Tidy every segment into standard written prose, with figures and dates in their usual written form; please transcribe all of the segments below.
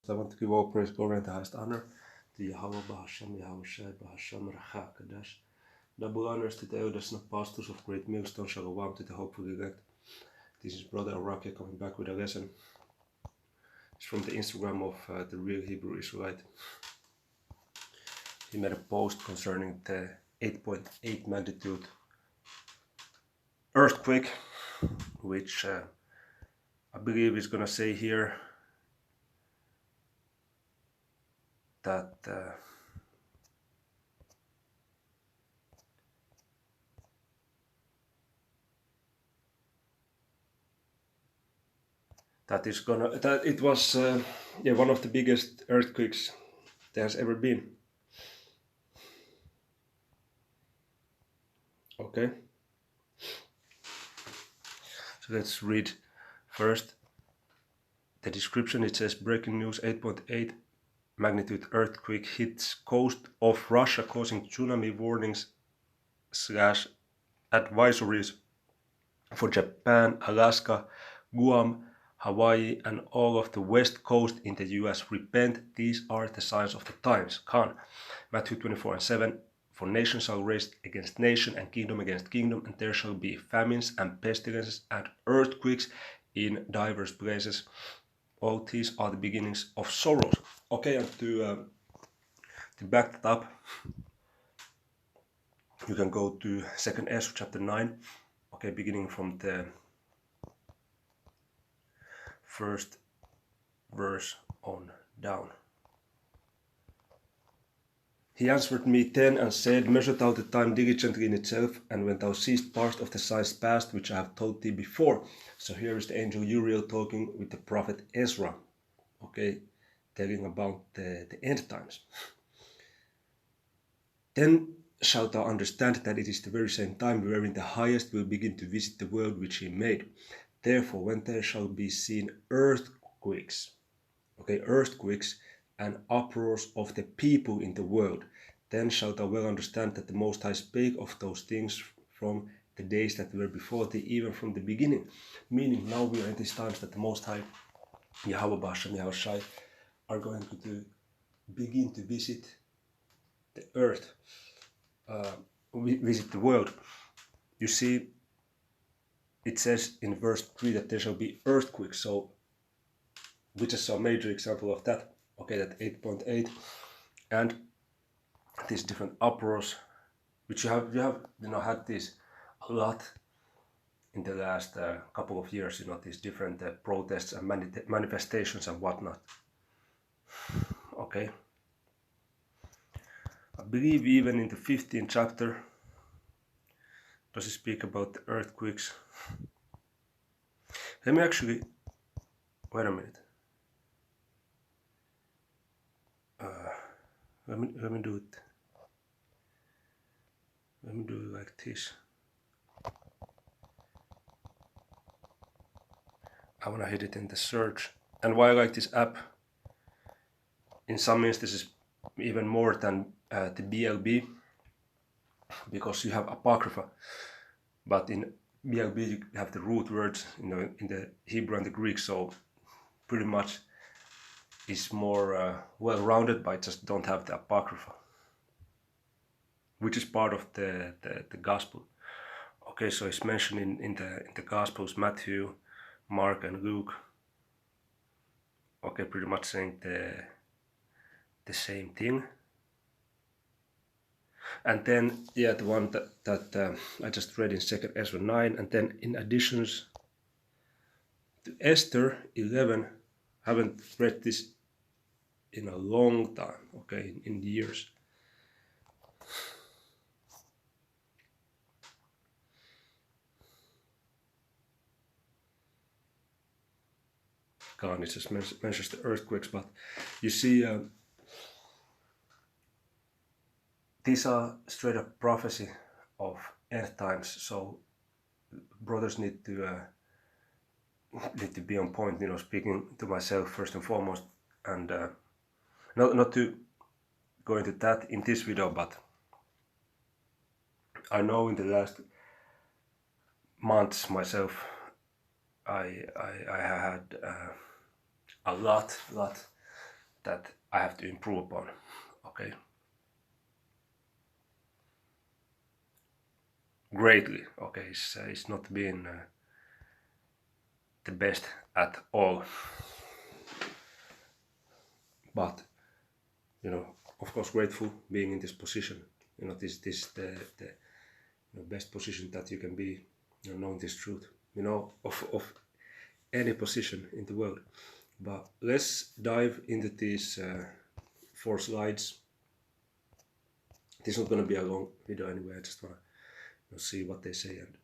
I want to give all praise, glory, and the highest honor to Yahweh Bahasham, Yahweh Shai Bahasham, Racha Kadash. Double honors to the elders and apostles of Great Millstone, Shalom to the hopeful elect. This is Brother Araki coming back with a lesson. It's from the Instagram of the Real Hebrew Israelite. He made a post concerning the 8.8 magnitude earthquake, which I believe is gonna say here that it was one of the biggest earthquakes there has ever been. Okay, so let's read first the description. It says breaking news: 8.8 magnitude earthquake hits coast of Russia, causing tsunami warnings / advisories for Japan, Alaska, Guam, Hawaii, and all of the west coast in the US. Repent, these are the signs of the times. Khan, Matthew 24:7. For nation shall raise against nation, and kingdom against kingdom, and there shall be famines and pestilences and earthquakes in diverse places. All these are the beginnings of sorrows. Okay, and to back that up, you can go to 2nd Ezra chapter 9. Okay, beginning from the first verse on down. He answered me then and said, measure thou the time diligently in itself, and when thou seest part of the signs past, which I have told thee before. So here is the angel Uriel talking with the prophet Ezra, okay, telling about the end times. Then shalt thou understand that it is the very same time wherein the highest will begin to visit the world which he made. Therefore, when there shall be seen earthquakes, okay, earthquakes and uproars of the people in the world, then shalt thou well understand that the Most High spake of those things from the days that were before thee, even from the beginning. Meaning, now we are in these times that the Most High, Yahweh Bashem, Yahweh Shai, are going to begin to visit the earth, visit the world. You see, it says in verse 3 that there shall be earthquakes, so which is a major example of that. Okay, that 8.8, and these different uproars, which you have had this a lot in the last couple of years. These different protests and manifestations and whatnot. Okay, I believe even in the 15th chapter does it speak about the earthquakes. Let me actually wait a minute. Let me do it. Let me do it like this. I wanna hit it in the search. And why I like this app, in some instances even more than the BLB, because you have Apocrypha, but in BLB you have the root words in the Hebrew and the Greek, so pretty much is more well-rounded, but I just don't have the Apocrypha, which is part of the Gospel. Okay, so it's mentioned in the Gospels, Matthew, Mark, and Luke. Okay, pretty much saying the same thing. And then, yeah, the one that I just read in 2nd Ezra 9, and then in additions to Esther 11, haven't read this in a long time, okay, in years. God, it just mentions the earthquakes, but you see, these are straight up prophecy of end times, so brothers need to be on point, speaking to myself first and foremost, and not to go into that in this video, but I know in the last months myself, I had a lot that I have to improve upon. Okay. Greatly. Okay, it's not been the best at all. But of course, grateful being in this position. This the best position that you can be, knowing this truth. Of any position in the world. But let's dive into these 4 slides. This is not going to be a long video anyway. I just want to see what they say and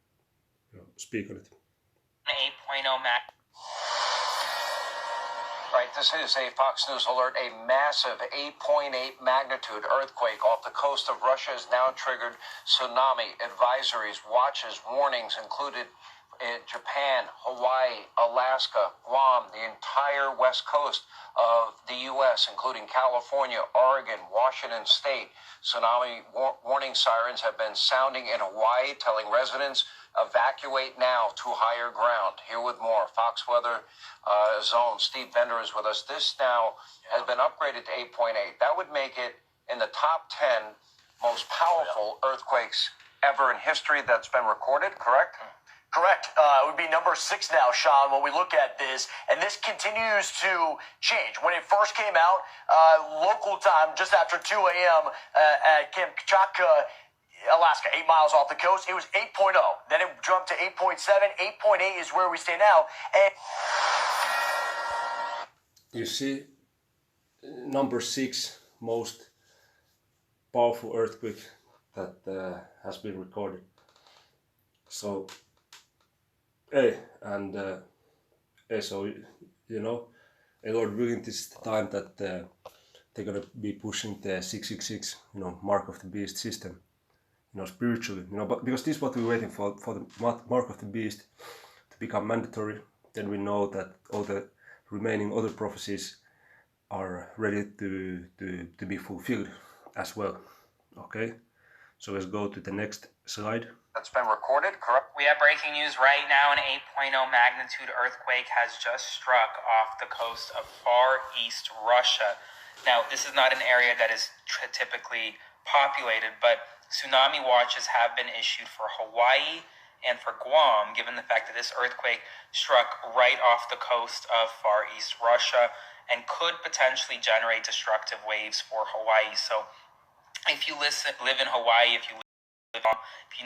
speak on it. 8.0 Mac. Right, this is a Fox News alert. A massive 8.8 magnitude earthquake off the coast of Russia has now triggered tsunami advisories, watches, warnings included in Japan, Hawaii, Alaska, Guam, the entire west coast of the U.S., including California, Oregon, Washington State. Tsunami warning sirens have been sounding in Hawaii, telling residents evacuate now to higher ground. Here with more. Fox Weather Zone, Steve Bender is with us. This now has been upgraded to 8.8. That would make it in the top 10 most powerful earthquakes ever in history that's been recorded, correct? Correct. It would be number 6 now, Sean, when we look at this. And this continues to change. When it first came out, local time, just after 2 a.m. At Kamchatka, Alaska, 8 miles off the coast, it was 8.0. Then it jumped to 8.7. 8.8 is where we stay now. And you see, number 6 most powerful earthquake that has been recorded. So, so Lord willing, this time that they're gonna be pushing the 666, mark of the beast system, spiritually, but because this is what we're waiting for the mark of the beast to become mandatory. Then we know that all the remaining other prophecies are ready to be fulfilled as well. Okay, so let's go to the next slide. That's been recorded, correct? We have breaking news right now. An 8.0 magnitude earthquake has just struck off the coast of Far East Russia. Now, this is not an area that is typically populated, but tsunami watches have been issued for Hawaii and for Guam, given the fact that this earthquake struck right off the coast of Far East Russia and could potentially generate destructive waves for Hawaii. So if you live in Hawaii, if you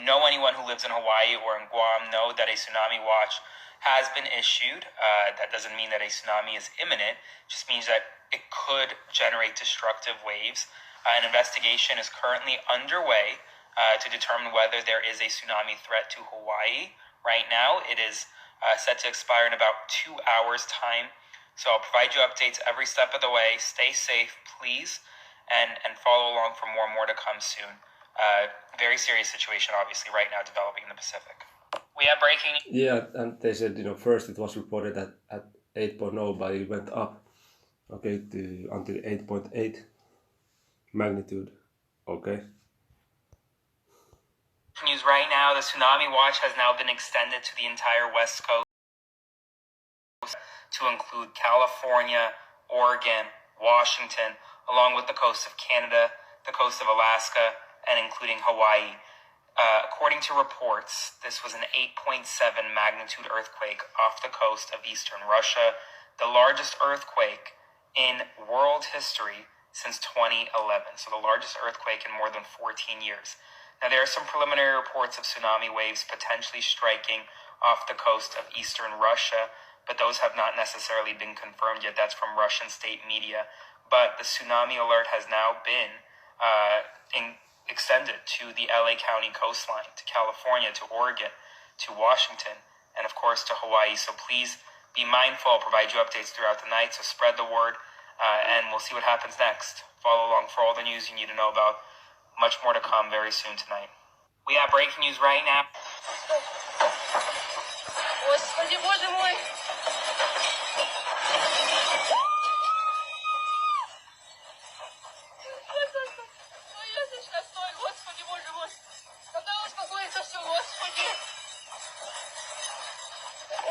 know anyone who lives in Hawaii or in Guam, know that a tsunami watch has been issued. That doesn't mean that a tsunami is imminent. It just means that it could generate destructive waves. An investigation is currently underway to determine whether there is a tsunami threat to Hawaii. Right now, it is set to expire in about 2 hours' time. So I'll provide you updates every step of the way. Stay safe, please, and follow along for more to come soon. Very serious situation, obviously, right now developing in the Pacific. We have breaking. Yeah, and they said, first it was reported at 8.0, but it went up, okay, to until 8.8 magnitude, okay. News right now, the tsunami watch has now been extended to the entire West Coast to include California, Oregon, Washington, along with the coast of Canada, the coast of Alaska, and including Hawaii. According to reports, this was an 8.7 magnitude earthquake off the coast of eastern Russia, the largest earthquake in world history since 2011. So the largest earthquake in more than 14 years. Now, there are some preliminary reports of tsunami waves potentially striking off the coast of eastern Russia, but those have not necessarily been confirmed yet. That's from Russian state media. But the tsunami alert has now been extended to the LA County coastline, to California, to Oregon, to Washington, and of course to Hawaii. So please be mindful. I'll provide you updates throughout the night, so spread the word, and we'll see what happens next. Follow along for all the news you need to know about. Much more to come very soon tonight. We have breaking news right now. Господи, боже мой! Ой, стой, Господи, боже мой! Когда успокоится все, Господи!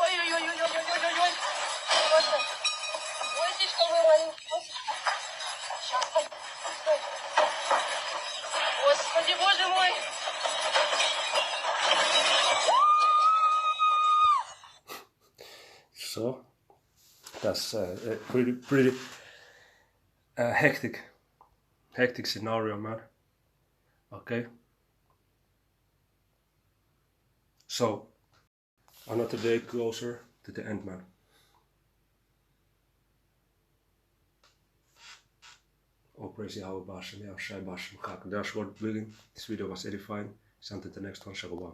Ой-ой-ой-ой-ой-ой-ой-ой! Господи! Ой, слишком вы маленький, Господи! Господи, боже мой! So that's a pretty hectic scenario, man. Okay. So another day closer to the end, man. Operation Yahweh Bashem, Yahweh Bashem, Chak. That's what building. This video was edifying. See you until the next one. Shalom.